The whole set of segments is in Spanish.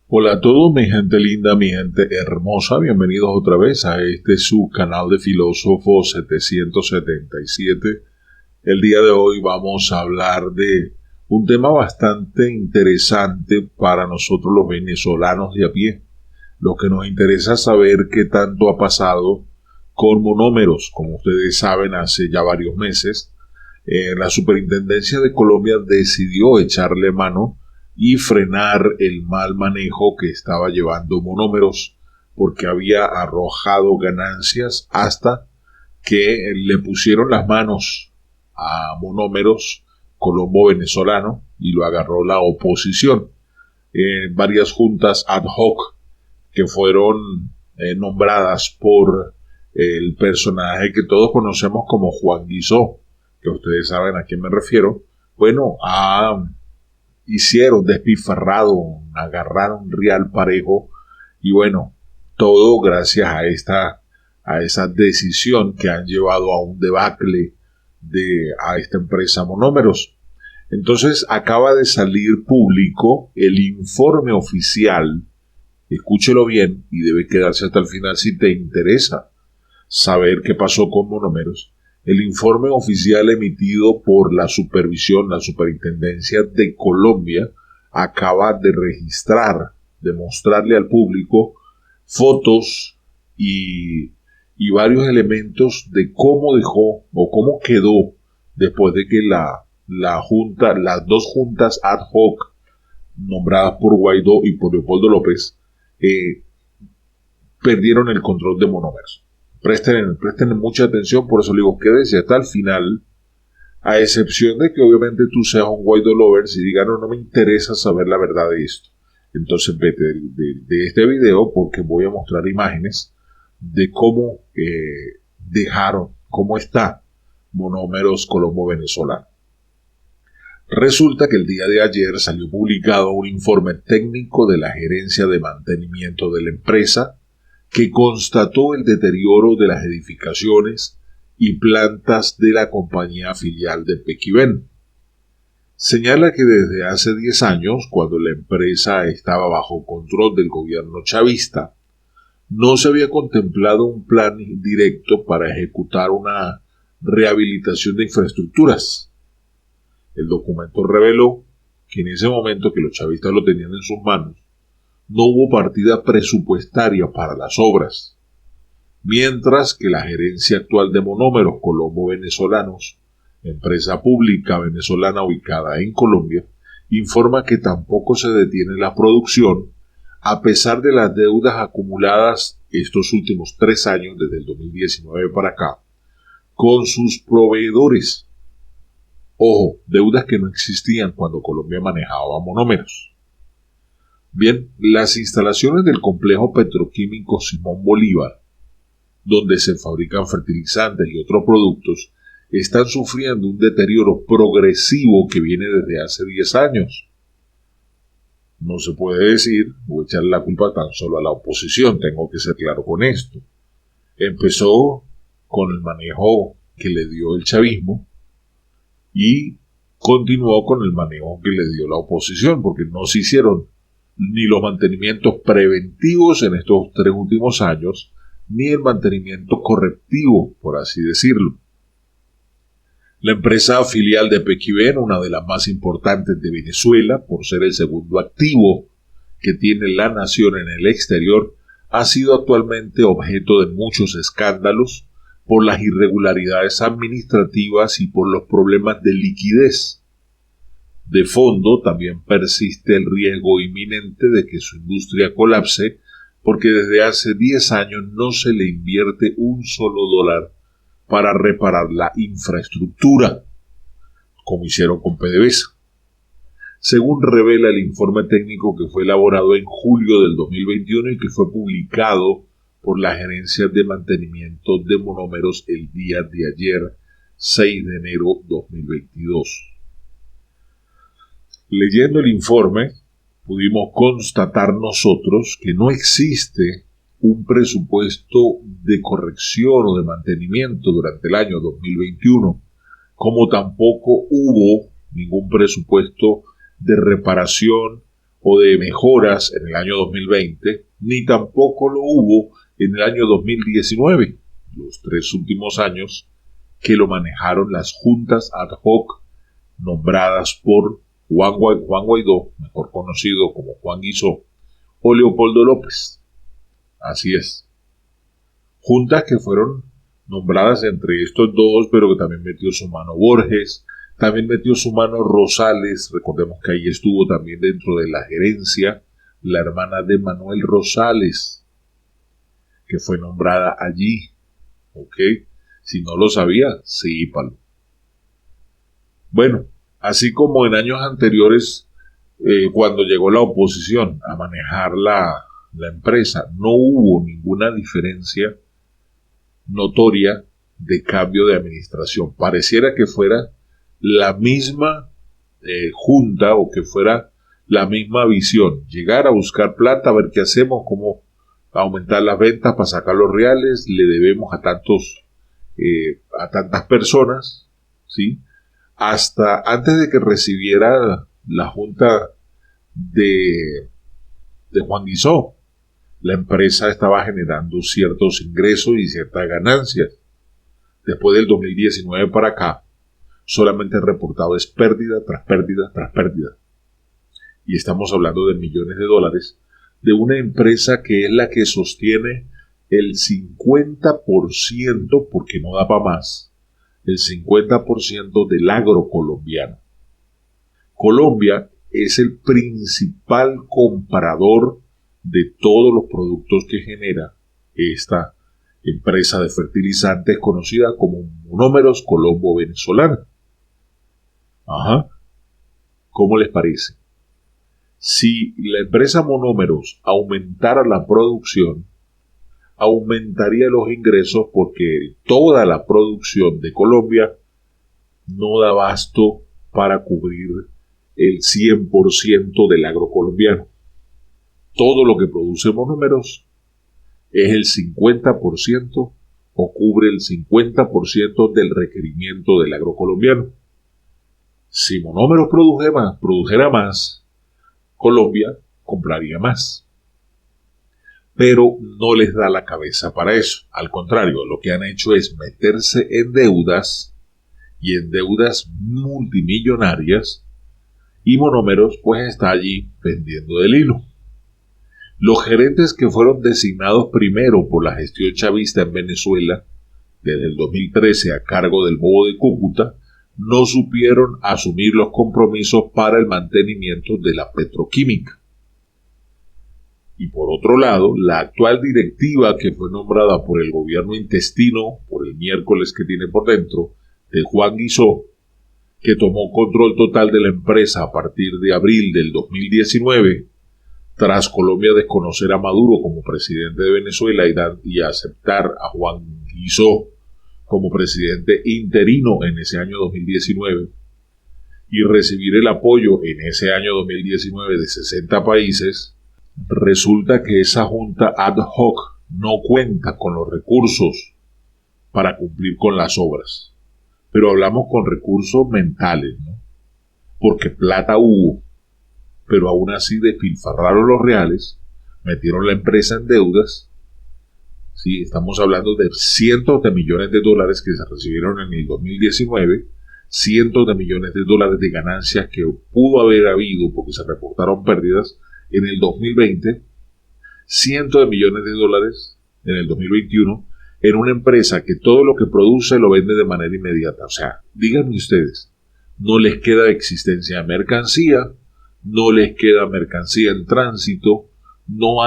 Hola a todos, mi gente linda, mi gente hermosa, bienvenidos otra vez a este su canal de Filósofo 777. El día de hoy vamos a hablar de un tema bastante interesante para nosotros los venezolanos de a pie. Lo que nos interesa es saber qué tanto ha pasado con monómeros. Como ustedes saben, hace ya varios meses, la Superintendencia de Colombia decidió echarle mano y frenar el mal manejo que estaba llevando monómeros, porque había arrojado ganancias hasta que le pusieron las manos a monómeros Colombo venezolano y lo agarró la oposición. Varias juntas ad hoc que fueron nombradas por el personaje que todos conocemos como Juan Guizó, que ustedes saben a quién me refiero. Bueno, hicieron despilfarrado, agarraron real parejo y bueno, todo gracias a esa decisión que han llevado a un debacle a esta empresa Monómeros. Entonces acaba de salir público el informe oficial, escúchelo bien y debe quedarse hasta el final si te interesa saber qué pasó con Monómeros. El informe oficial emitido por la Superintendencia de Colombia acaba de registrar, de mostrarle al público fotos y varios elementos de cómo dejó o cómo quedó después de que las dos juntas ad hoc nombradas por Guaidó y por Leopoldo López perdieron el control de Monómeros. Presten mucha atención, por eso le digo, quédese hasta el final, a excepción de que obviamente tú seas un Guaidó lover y digas, no me interesa saber la verdad de esto. Entonces vete de este video porque voy a mostrar imágenes de cómo cómo está Monómeros Colombo venezolano. Resulta que el día de ayer salió publicado un informe técnico de la gerencia de mantenimiento de la empresa que constató el deterioro de las edificaciones y plantas de la compañía filial de Pequiven. Señala que desde hace 10 años, cuando la empresa estaba bajo control del gobierno chavista, no se había contemplado un plan directo para ejecutar una rehabilitación de infraestructuras. El documento reveló que en ese momento que los chavistas lo tenían en sus manos, no hubo partida presupuestaria para las obras, mientras que la gerencia actual de Monómeros Colombo Venezolanos, empresa pública venezolana ubicada en Colombia, informa que tampoco se detiene la producción a pesar de las deudas acumuladas estos últimos 3 años, desde el 2019 para acá, con sus proveedores. Ojo, deudas que no existían cuando Colombia manejaba Monómeros. Bien, las instalaciones del complejo petroquímico Simón Bolívar, donde se fabrican fertilizantes y otros productos, están sufriendo un deterioro progresivo que viene desde hace 10 años. No se puede decir o echar la culpa tan solo a la oposición, tengo que ser claro con esto. Empezó con el manejo que le dio el chavismo y continuó con el manejo que le dio la oposición, porque no se hicieron ni los mantenimientos preventivos en estos 3 últimos años, ni el mantenimiento correctivo, por así decirlo. La empresa filial de Pequiven, una de las más importantes de Venezuela, por ser el segundo activo que tiene la nación en el exterior, ha sido actualmente objeto de muchos escándalos por las irregularidades administrativas y por los problemas de liquidez. De fondo también persiste el riesgo inminente de que su industria colapse porque desde hace 10 años no se le invierte un solo dólar para reparar la infraestructura, como hicieron con PDVSA. Según revela el informe técnico que fue elaborado en julio del 2021 y que fue publicado por la Gerencia de Mantenimiento de Monómeros el día de ayer, 6 de enero 2022. Leyendo el informe, pudimos constatar nosotros que no existe un presupuesto de corrección o de mantenimiento durante el año 2021, como tampoco hubo ningún presupuesto de reparación o de mejoras en el año 2020, ni tampoco lo hubo en el año 2019, los 3 últimos años que lo manejaron las juntas ad hoc nombradas por Juan Guaidó, mejor conocido como Juan Guizó, o Leopoldo López. Así es. Juntas que fueron nombradas entre estos dos, pero que también metió su mano Borges, también metió su mano Rosales. Recordemos que ahí estuvo también dentro de la gerencia la hermana de Manuel Rosales, que fue nombrada allí. ¿Ok? Si no lo sabía, sípalo. Bueno, así como en años anteriores, cuando llegó la oposición a manejar la empresa, no hubo ninguna diferencia notoria de cambio de administración. Pareciera que fuera la misma junta o que fuera la misma visión. Llegar a buscar plata, a ver qué hacemos, cómo aumentar las ventas para sacar los reales, le debemos a tantas personas, ¿sí? Hasta antes de que recibiera la junta de Juan Guizó, la empresa estaba generando ciertos ingresos y ciertas ganancias. Después del 2019 para acá, solamente reportado es pérdida tras pérdida tras pérdida. Y estamos hablando de millones de dólares de una empresa que es la que sostiene el 50%, porque no da para más, el 50% del agro colombiano. Colombia es el principal comprador de todos los productos que genera esta empresa de fertilizantes conocida como Monómeros Colombo Venezolana. Ajá. ¿Cómo les parece? Si la empresa Monómeros aumentara la producción, aumentaría los ingresos porque toda la producción de Colombia no da abasto para cubrir el 100% del agro colombiano. Todo lo que produce Monómeros es el 50% o cubre el 50% del requerimiento del agro colombiano. Si Monómeros produjera más, Colombia compraría más. Pero no les da la cabeza para eso. Al contrario, lo que han hecho es meterse en deudas y en deudas multimillonarias, y Monómeros pues está allí vendiendo del hilo. Los gerentes que fueron designados primero por la gestión chavista en Venezuela desde el 2013 a cargo del Bobo de Cúcuta no supieron asumir los compromisos para el mantenimiento de la petroquímica. Y por otro lado, la actual directiva que fue nombrada por el gobierno intestino, por el miércoles que tiene por dentro, de Juan Guizó, que tomó control total de la empresa a partir de abril del 2019, tras Colombia desconocer a Maduro como presidente de Venezuela y aceptar a Juan Guizó como presidente interino en ese año 2019, y recibir el apoyo en ese año 2019 de 60 países, resulta que esa junta ad hoc no cuenta con los recursos para cumplir con las obras. Pero hablamos con recursos mentales, ¿no? Porque plata hubo, pero aún así despilfarraron los reales, metieron la empresa en deudas. Sí, estamos hablando de cientos de millones de dólares que se recibieron en el 2019, cientos de millones de dólares de ganancias que pudo haber habido porque se reportaron pérdidas en el 2020, cientos de millones de dólares en el 2021, en una empresa que todo lo que produce lo vende de manera inmediata. O sea, díganme ustedes, no les queda existencia de mercancía, no les queda mercancía en tránsito, no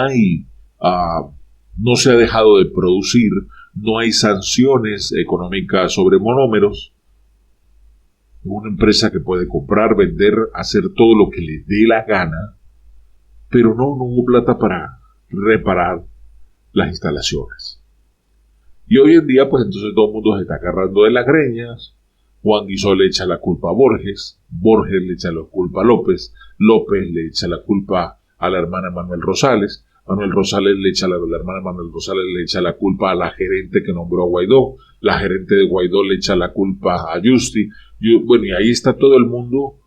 se ha dejado de producir, no hay sanciones económicas sobre Monómeros. Una empresa que puede comprar, vender, hacer todo lo que le dé la gana, pero no hubo plata para reparar las instalaciones. Y hoy en día, pues entonces todo el mundo se está agarrando de las greñas. Juan Guizó le echa la culpa a Borges, Borges le echa la culpa a López, López le echa la culpa a la hermana Manuel Rosales, Manuel Rosales le echa la hermana Manuel Rosales le echa la culpa a la gerente que nombró a Guaidó, la gerente de Guaidó le echa la culpa a Justi. Bueno, y ahí está todo el mundo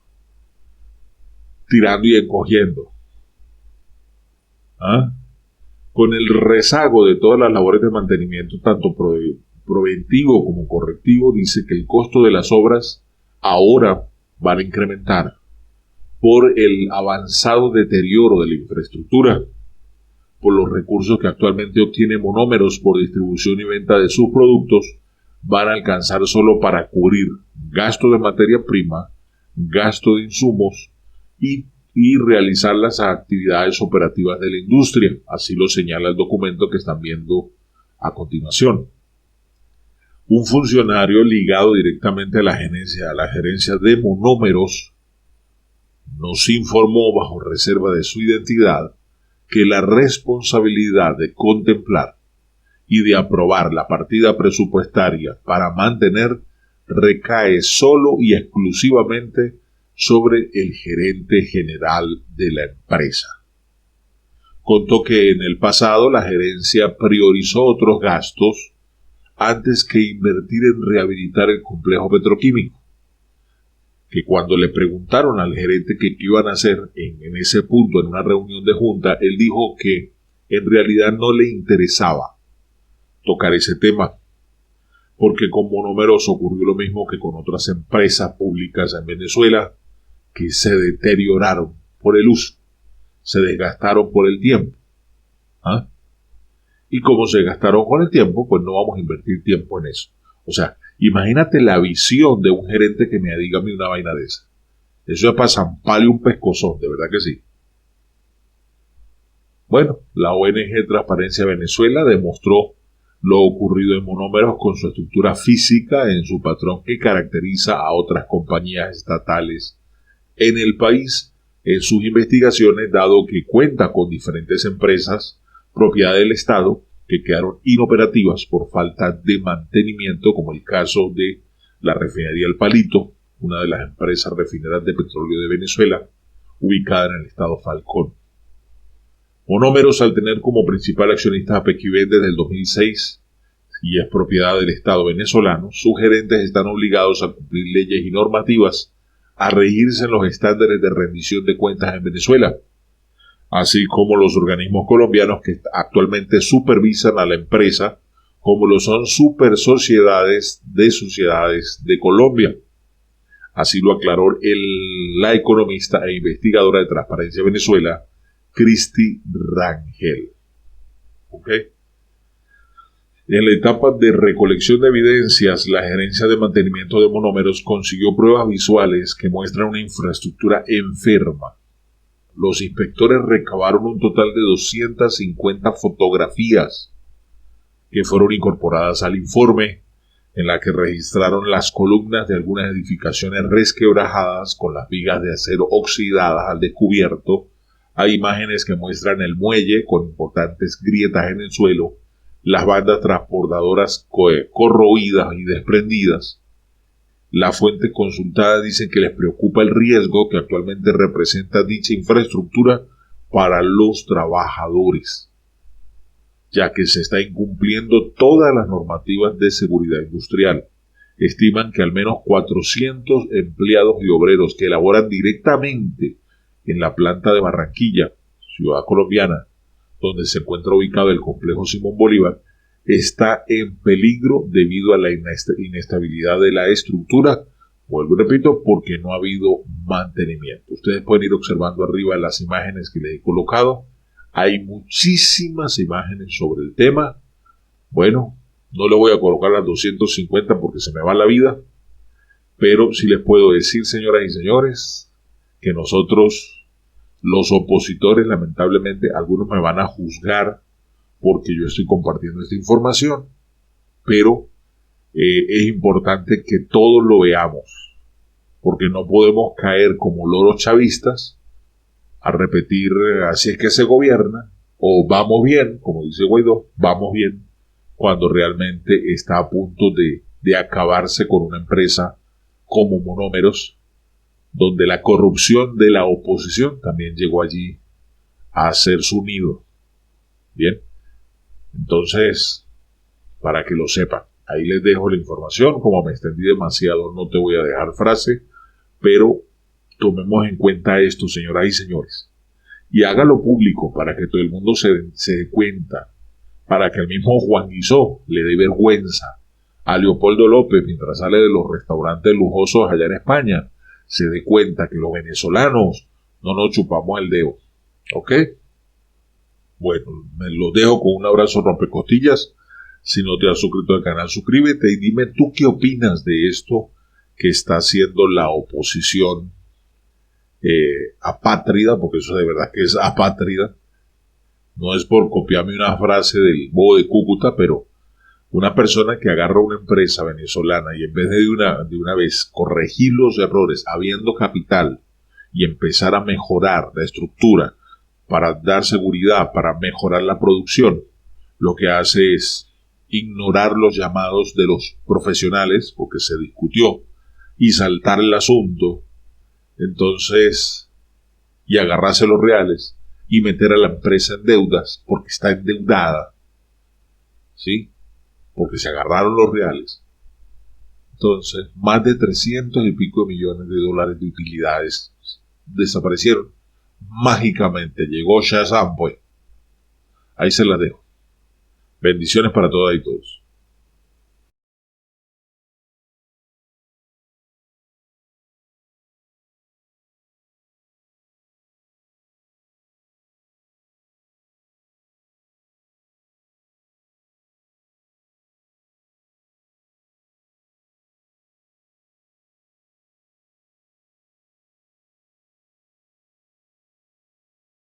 tirando y encogiendo. ¿Ah? Con el rezago de todas las labores de mantenimiento, tanto preventivo como correctivo, dice que el costo de las obras ahora van a incrementar por el avanzado deterioro de la infraestructura, por los recursos que actualmente obtiene Monómeros por distribución y venta de sus productos, van a alcanzar solo para cubrir gastos de materia prima, gasto de insumos y realizar las actividades operativas de la industria. Así lo señala el documento que están viendo a continuación. Un funcionario ligado directamente a la gerencia de Monómeros nos informó, bajo reserva de su identidad, que la responsabilidad de contemplar y de aprobar la partida presupuestaria para mantener recae solo y exclusivamente sobre el gerente general de la empresa. Contó que en el pasado la gerencia priorizó otros gastos antes que invertir en rehabilitar el complejo petroquímico, que cuando le preguntaron al gerente qué iban a hacer en ese punto, en una reunión de junta, él dijo que en realidad no le interesaba tocar ese tema, porque con Monómeros ocurrió lo mismo que con otras empresas públicas en Venezuela, que se deterioraron por el uso, se desgastaron por el tiempo. ¿Ah? Y como se gastaron con el tiempo, pues no vamos a invertir tiempo en eso. O sea, imagínate la visión de un gerente que me diga a mí una vaina de esa. Eso es para zamparle un pescozón, de verdad que sí. Bueno, la ONG Transparencia Venezuela demostró lo ocurrido en Monómeros con su estructura física en su patrón que caracteriza a otras compañías estatales en el país en sus investigaciones, dado que cuenta con diferentes empresas propiedad del Estado que quedaron inoperativas por falta de mantenimiento, como el caso de la refinería El Palito, una de las empresas refineras de petróleo de Venezuela, ubicada en el estado Falcón. Monómeros, al tener como principal accionista a Pequibén desde el 2006 y es propiedad del Estado venezolano, sus gerentes están obligados a cumplir leyes y normativas, a regirse en los estándares de rendición de cuentas en Venezuela, así como los organismos colombianos que actualmente supervisan a la empresa, como lo son Super Sociedades de Colombia. Así lo aclaró la economista e investigadora de Transparencia Venezuela, Cristi Rangel. ¿Okay? En la etapa de recolección de evidencias, la gerencia de mantenimiento de Monómeros consiguió pruebas visuales que muestran una infraestructura enferma. Los inspectores recabaron un total de 250 fotografías que fueron incorporadas al informe, en la que registraron las columnas de algunas edificaciones resquebrajadas con las vigas de acero oxidadas al descubierto. Hay imágenes que muestran el muelle con importantes grietas en el suelo, las bandas transportadoras corroídas y desprendidas. La fuente consultada dice que les preocupa el riesgo que actualmente representa dicha infraestructura para los trabajadores, ya que se está incumpliendo todas las normativas de seguridad industrial. Estiman que al menos 400 empleados y obreros que laboran directamente en la planta de Barranquilla, ciudad colombiana, donde se encuentra ubicado el complejo Simón Bolívar, está en peligro debido a la inestabilidad de la estructura. Vuelvo y repito, porque no ha habido mantenimiento. Ustedes pueden ir observando arriba las imágenes que les he colocado. Hay muchísimas imágenes sobre el tema. Bueno, no le voy a colocar las 250 porque se me va la vida, pero sí les puedo decir, señoras y señores, que nosotros, los opositores, lamentablemente, algunos me van a juzgar porque yo estoy compartiendo esta información, pero es importante que todos lo veamos, porque no podemos caer como loros chavistas a repetir así es que se gobierna, o vamos bien, como dice Guaidó, vamos bien, cuando realmente está a punto de acabarse con una empresa como Monómeros, donde la corrupción de la oposición también llegó allí a hacer su nido. Bien, entonces, para que lo sepan, ahí les dejo la información. Como me extendí demasiado, no te voy a dejar frase, pero tomemos en cuenta esto, señoras y señores. y hágalo público para que todo el mundo se dé cuenta, para que el mismo Juan Guizó le dé vergüenza a Leopoldo López mientras sale de los restaurantes lujosos allá en España, se dé cuenta que los venezolanos no nos chupamos el dedo. ¿Ok? Bueno, me lo dejo con un abrazo rompecostillas. Si no te has suscrito al canal, suscríbete y dime tú qué opinas de esto que está haciendo la oposición apátrida, porque eso de verdad que es apátrida. No es por copiarme una frase del Bobo de Cúcuta, pero una persona que agarra una empresa venezolana y en vez de una vez corregir los errores, habiendo capital, y empezar a mejorar la estructura para dar seguridad, para mejorar la producción, lo que hace es ignorar los llamados de los profesionales, porque se discutió, y saltar el asunto, entonces, y agarrarse los reales, y meter a la empresa en deudas, porque está endeudada, ¿sí? Porque se agarraron los reales. Entonces, más de 300 y pico de millones de dólares de utilidades desaparecieron. Mágicamente llegó Shazam, pues. Ahí se la dejo. Bendiciones para todas y todos.